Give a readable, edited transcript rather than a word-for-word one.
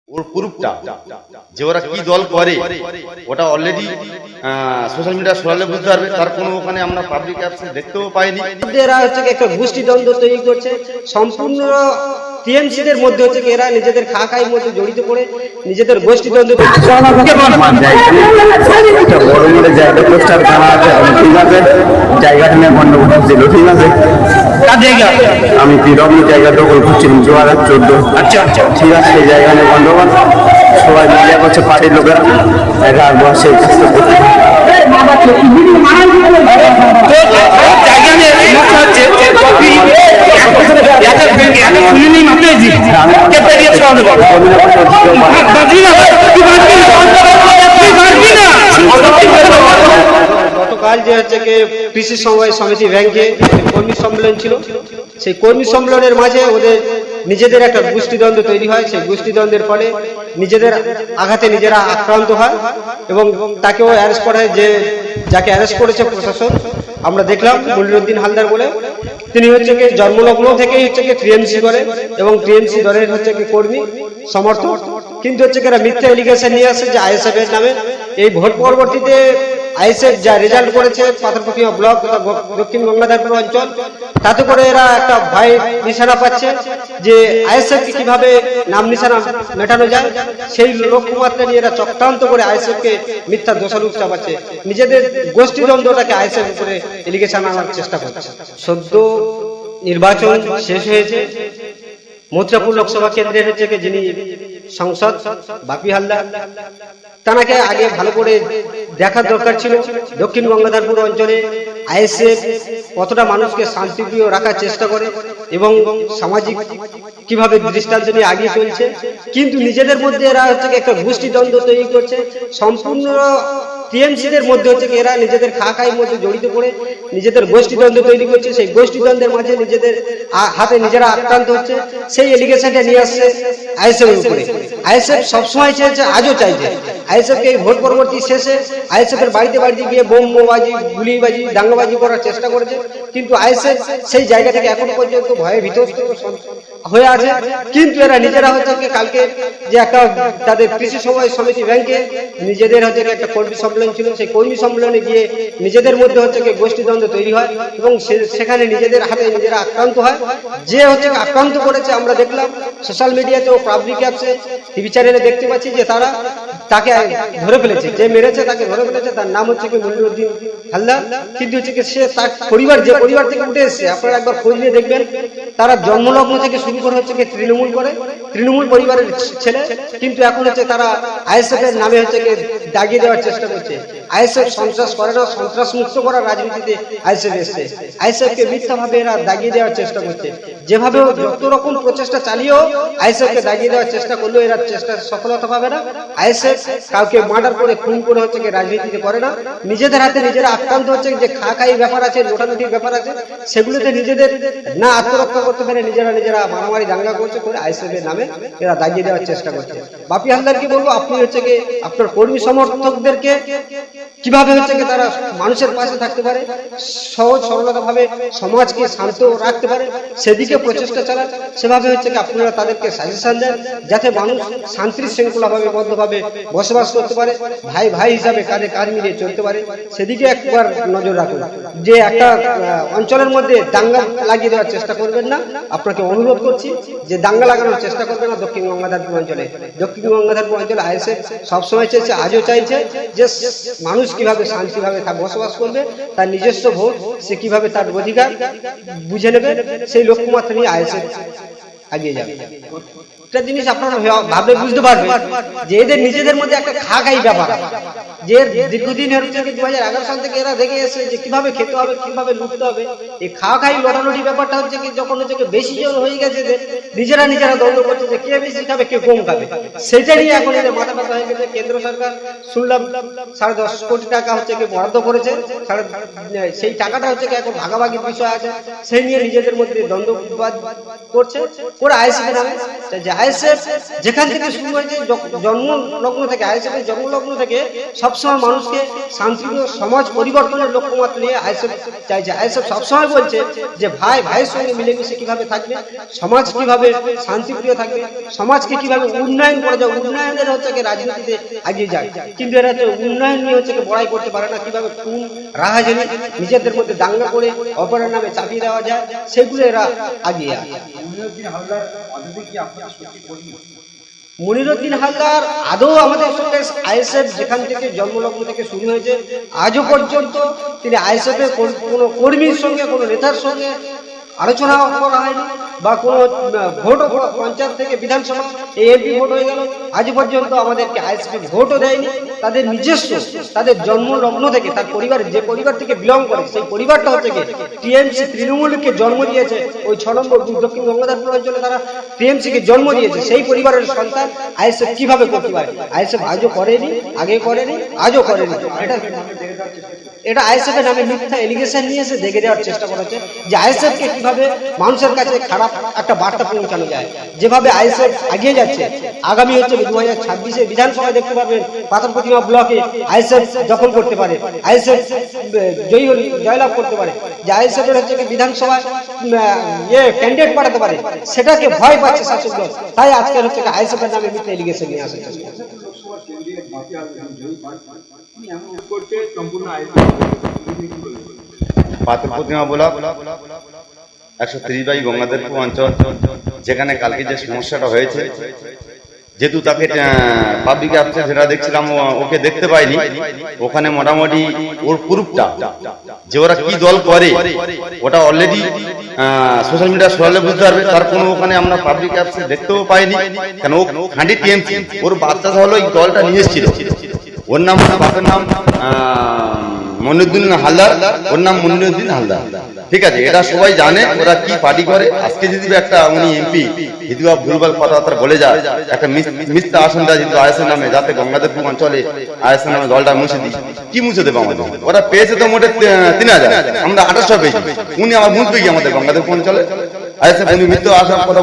ওর প্রুফটা যে ওরা কি দল করে ওটা অলরেডি সোশ্যাল মিডিয়া ছড়ালে বুঝতে পারবে। তার কোনো ওখানে আমরা পাবলিক অ্যাপসে দেখতেও পাইনি। এরা হচ্ছে একটা গোষ্ঠীদ্বন্দ্ব তৈরি করছে সম্পূর্ণ টিএমসিদের মধ্যে হচ্ছে এরা নিজেদের খাই মধ্যে জড়িত করে নিজেদের গোষ্ঠীদ্বন্দ্ব জায়গাটা নিয়ে গন্ডগোল হচ্ছিল, ঠিক আছে। আমি পিডব্লিউ জায়গা দখল করছিলাম 2014। আচ্ছা আচ্ছা, ঠিক আছে। সেই জায়গা নিয়ে গন্ডগোল, সবাই মিলিয়ে করছে পার্টির লোকেরা, একা বসে গতকাল যে হচ্ছে কৃষি সমবায় সমিতি ব্যাংকে কর্মী সম্মেলন ছিল, সেই কর্মী সম্মেলনের মাঝে ওদের নিজেদের একটা গোষ্ঠীদ্বন্দ্ব তৈরি হয়। সেই গোষ্ঠীদ্বন্দ্বের ফলে নিজেদের আঘাতে নিজেরা আক্রান্ত হয় এবং তাকেও অ্যারেস্ট করা হয়। যে যাকে অ্যারেস্ট করেছে প্রশাসন আমরা দেখলাম মনিরুদ্দিন হালদার বলে, তিনি হচ্ছে জন্মলগ্ন থেকেই হচ্ছে টিএমসি করে এবং টিএমসি দলের হচ্ছে কর্মী সমর্থক। কিন্তু হচ্ছে এরা মিথ্যা এলিগেশন নিয়ে আসে যে আইএসএফ এর নামে। এই ভোট পরবর্তীতে আইএসএফ যা রেজাল্ট করেছে পাথরকুপিয়া ব্লক দক্ষিণ গঙ্গাধরপুর অঞ্চল, তাতে করে এরা একটা ভয় নিশানা পাচ্ছে যে আইএসএফ কে কিভাবে নাম নিশানা মেটানো যায়, সেই লক্ষ্যমাত্রা নিয়ে এরা চক্রান্ত করে আইএসএফ কে মিথ্যা দোষারোপ চাপাচ্ছে, নিজেদের গোষ্ঠীদ্বন্দ্বটাকে আইএসএফ উপরে এলিগেশন আনার চেষ্টা করছে। সদ্য নির্বাচন শেষ হয়েছে, মথুরাপুর লোকসভা কেন্দ্রের হচ্ছে যিনি সংসদ বাপি হালদার, তাকে আগে ভালো করে দেখার দরকার ছিল দক্ষিণ গঙ্গাধরপুর অঞ্চলে আইএসএফ কতটা মানুষকে শান্তিপ্রিয় রাখার চেষ্টা করে এবং সামাজিক কিভাবে দৃষ্টান্ত নিয়ে আগে চলছে। কিন্তু নিজেদের মধ্যে এরা হচ্ছে একটা গোষ্ঠীদ্বন্দ্ব তৈরি করছে সম্পূর্ণ টিএমসিদের মধ্যে হচ্ছে এরা নিজেদের খাই মধ্যে জড়িত করে নিজেদের গোষ্ঠীদ্বন্দ্ব তৈরি করছে। সেই গোষ্ঠীদ্বন্দ্বের মাঝে নিজেদের হাতে নিজেরা আক্রান্ত হচ্ছে, সেই এলিগেশনটা নিয়ে আসছে আইএসএফ এর উপরে। আইএসএফ সবসময় চেয়েছে, আজও চাইছে আইএসএফকে এই ভোট পরবর্তী শেষে আইএসএফ এর বাড়িতে বাড়িতে গিয়ে বোমবাজি গুলিবাজি দাঙ্গাবাজি করার চেষ্টা করেছে। কিন্তু আইএসএফ সেই জায়গা থেকে এখন পর্যন্ত ভয়ে বিধ্বস্ত হয়ে আছে। কিন্তু এরা নিজেরা হচ্ছে কালকে যে একটা তাদের কৃষি সমবায় সমিতি ব্যাংকে নিজেদের হচ্ছে একটা কর্মী সম্মেলন ছিল, সেই কর্মী সম্মেলনে গিয়ে নিজেদের মধ্যে হচ্ছে গোষ্ঠীদ্বন্দ্ব তৈরি হয় এবং সেখানে নিজেদের হাতে নিজেরা আক্রান্ত হয়। যে হচ্ছে আক্রান্ত করেছে আমরা দেখলাম সোশ্যাল মিডিয়াতে ও পাবলিক অ্যাপসে টিভি চ্যানেলে দেখতে পাচ্ছি যে তাকে ধরে ফেলেছে, যে মেরেছে তাকে ধরে ফেলেছে। তার নাম হচ্ছে মনিরুদ্দিন হালদার। কিন্তু হচ্ছে সে তার পরিবার, যে পরিবার থেকে উঠে এসছে, আপনারা একবার খোঁজ নিয়ে দেখবেন, তারা জন্মলগ্ন থেকে শুরু করে হচ্ছে তৃণমূল করে, তৃণমূল পরিবারের ছেলে। কিন্তু এখন হচ্ছে তারা আইএসএফ এর নামে হচ্ছে দাগিয়ে দেওয়ার চেষ্টা করছে। আইএসএফ সন্ত্রাস করে না, সন্ত্রাস মুক্ত করার রাজনীতিতে আইএসএফ এসছে। আইএসএফ কে মিথ্যাভাবে এরা দাগিয়ে দেওয়ার চেষ্টা করছে। যেভাবে যত রকম প্রচেষ্টা চালিয়েও আইএসএফ কে দাগিয়ে দেওয়ার চেষ্টা করলেও এরা চেষ্টা সফলতা পাবে না। আইএসএফ কাউকে মার্ডার করে খুন করে হচ্ছে রাজনীতিতে করে না, নিজেদের হাতে নিজেরা আক্রান্ত হচ্ছে। যে খাই ব্যাপার আছে, লোটালুটির ব্যাপার আছে, সেগুলোতে নিজেদের না আত্মরক্ষা করতে পারে নিজেরা মারামারি দাঙ্গা করছে করে আইএসএফ এর নামে এরা দাগিয়ে দেওয়ার চেষ্টা করছে। বাপি হালদার কি বলবো, আপনি হচ্ছে আপনার কর্মী সমর্থকদেরকে কিভাবে হচ্ছে তারা মানুষের পাশে থাকতে পারে, সহজ সরলতা ভাবে সমাজকে শান্ত রাখতে পারে, সেদিকে প্রচেষ্টা চালান। সেভাবে হচ্ছে আপনারা তাদেরকে সাজেশন দেন যাতে মানুষ শান্তি শৃঙ্খলা ভাবে বদ্ধভাবে বসবাস করতে পারে, ভাই ভাই হিসাবে কাঁধে কাঁধ মিলিয়ে চলতে পারে, সেদিকে একবার নজর রাখুন। যে একটা অঞ্চলের মধ্যে দাঙ্গা লাগিয়ে দেওয়ার চেষ্টা করবেন না, আপনাকে অনুরোধ করছি যে দাঙ্গা লাগানোর চেষ্টা করবেন না দক্ষিণ গঙ্গাধরপুর অঞ্চলে। দক্ষিণ গঙ্গাধরপুর অঞ্চলে আইএসএফ সবসময় চাইছে, আজও চাইছে যে মানুষ কিভাবে শান্তিভাবে বসবাস করবে, তার নিজস্ব ভোট সে কিভাবে তার অধিকার বুঝে নেবে, সেই লক্ষ্যমাত্রা নিয়ে আইএসএফ এগিয়ে যাবে। একটা জিনিস আপনারা ভাবলে বুঝতে পারবেন যে এদের নিজেদের মধ্যে একটা খাই ব্যাপার, যে দীর্ঘদিন হচ্ছে 2011 সাল থেকে এরা দেখে এসে যে কিভাবে খেতে হবে, কিভাবে লুটতে হবে। এই খাই লটালটি ব্যাপারটা হচ্ছে যখন হচ্ছে বেশি জন হয়ে গেছে, নিজেরা দ্বন্দ্ব করছে যে কে বেশি খাবে কে কম খাবে, সেটা নিয়ে এখন এদের মাথা ব্যথা হয়ে গেছে। কেন্দ্র সরকার শুনলাম 10.5 কোটি টাকা হচ্ছে বরাদ্দ করেছে, সেই টাকাটা হচ্ছে এখন ভাগাভাগির বিষয় আছে, সেই নিয়ে নিজেদের মধ্যে দ্বন্দ্ব করছে করে আইএসএফ নামে। আইএসএফ যেখান থেকে শুরু হয়েছে জন্মলগ্ন থেকে, আইএসএফ এর জন্মলগ্ন থেকে সবসময় মানুষকে শান্তিপ্রিয় সমাজ পরিবর্তনের লক্ষ্যমাত্রা নিয়ে আইএসএফ চাইছে। আইএসএফ সবসময় বলছে যে ভাই ভাইয়ের সঙ্গে মিলেমিশে কিভাবে থাকবে, সমাজ কিভাবে শান্তিপ্রিয় থাকবে, সমাজকে কিভাবে উন্নয়ন করা যায়, উন্নয়নের হচ্ছে রাজনীতিতে এগিয়ে যায়। কিন্তু এরা হচ্ছে উন্নয়ন নিয়ে হচ্ছে বড়াই করতে পারে না, কিভাবে খুন রাহাজানি নিজেদের মধ্যে দাঙ্গা করে অপরের নামে চাপিয়ে দেওয়া যায়, সেগুলো এরা আগিয়ে আসে। মনিরুদ্দিন হালদার আদৌ আমাদের সঙ্গে আইএসএফ যেখান থেকে জন্মলগ্ন থেকে শুরু হয়েছে আজও পর্যন্ত তিনি আইএসএফ এর কোনো কর্মীর সঙ্গে, কোনো নেতার সঙ্গে আলোচনা করা হয়নি, বা কোনো ভোটও পঞ্চায়েত থেকে বিধানসভা এই এমপি ভোট হয়ে গেল, আজ পর্যন্ত আমাদেরকে আইএসপি ভোটও দেয়নি। তাদের নিজস্ব, তাদের জন্মলগ্ন থেকে, তার পরিবারের যে পরিবার থেকে বিলং করে সেই পরিবারটা হচ্ছে টিএমসি তৃণমূলকে জন্ম দিয়েছে। ওই 6 নম্বর দক্ষিণ গঙ্গাধরপুর অঞ্চলে তারা টিএমসি কে জন্ম দিয়েছে। সেই পরিবারের সন্তান আইএসএফ কিভাবে করতে পারে? আইএসএফ আজও করেনি, আগে করেনি, আজও করেনি। এটা আইএসএফ এর নামে মিথ্যা এলিগেশন নিয়ে এসে দেখে দেওয়ার চেষ্টা করেছে যে আইএসএফ কে কিভাবে মানুষের কাছে খারাপ একটা বার্তা পৌঁছানো যায়। যেভাবে আইএসএফ এগিয়ে যাচ্ছে, আগামী হচ্ছে 2026-এ বিধানসভায় দেখতে পাবেন পাথরপ্রতিমা ব্লকে আইএসএফ দখল করতে পারে, আইএসএফ জয়লাভ করতে পারে, যে আইএসএফ এর হচ্ছে বিধানসভায় ক্যান্ডিডেট পাঠাতে পারে, সেটাকে ভয় পাচ্ছে শাসক দল। তাই আজকে হচ্ছে আইএসএফ এর নামে মিথ্যা এলিগেশন নিয়ে আসে। পাথর প্রতিমা ব্লক 130 গঙ্গাধরপুর অঞ্চল, যেখানে কালকে যে সমস্যাটা হয়েছে, যেহেতু তাকে পাবলিক অ্যাপসে যেটা দেখছিলাম ওকে দেখতে পাইনি, ওখানে মোটামুটি ওর প্রুফটা যে ওরা কি দল করে ওটা অলরেডি সোশ্যাল মিডিয়া ছড়ালে বুঝতে পারবে। তার কোনো ওখানে আমরা পাবলিক অ্যাপসে দেখতেও পাইনি, কেন ও খাঁটি টিএমসি। ওর বাচ্চাটা হলো এই দলটা নিয়ে এসেছিল, ওর নাম, বাপের নাম মনিরুদ্দিন হালদার, ওর নাম মনিরুদ্দিন হালদার, ঠিক আছে? এটা সবাই জানে ওরা কি পার্টি করে। আজকে যদি একটা উনি এমপি যদি ভুলভাল কথাবার্তা বলে যায়, একটা মিথ্যা আসনটা যদি আইএসএর নামে, যাতে গঙ্গাধরপুর অঞ্চলে আইএসএর নামে দলটা মুছে দিই, কি মুছে দেবো আমাদের? ওরা পেয়েছে তো মোটে 3000, আমরা 2800 পেয়েছি। উনি আবার মুছবে কি আমাদের গঙ্গাধরপুর অঞ্চলে? আইএসএফ উনি মিথ্যা আসার কথা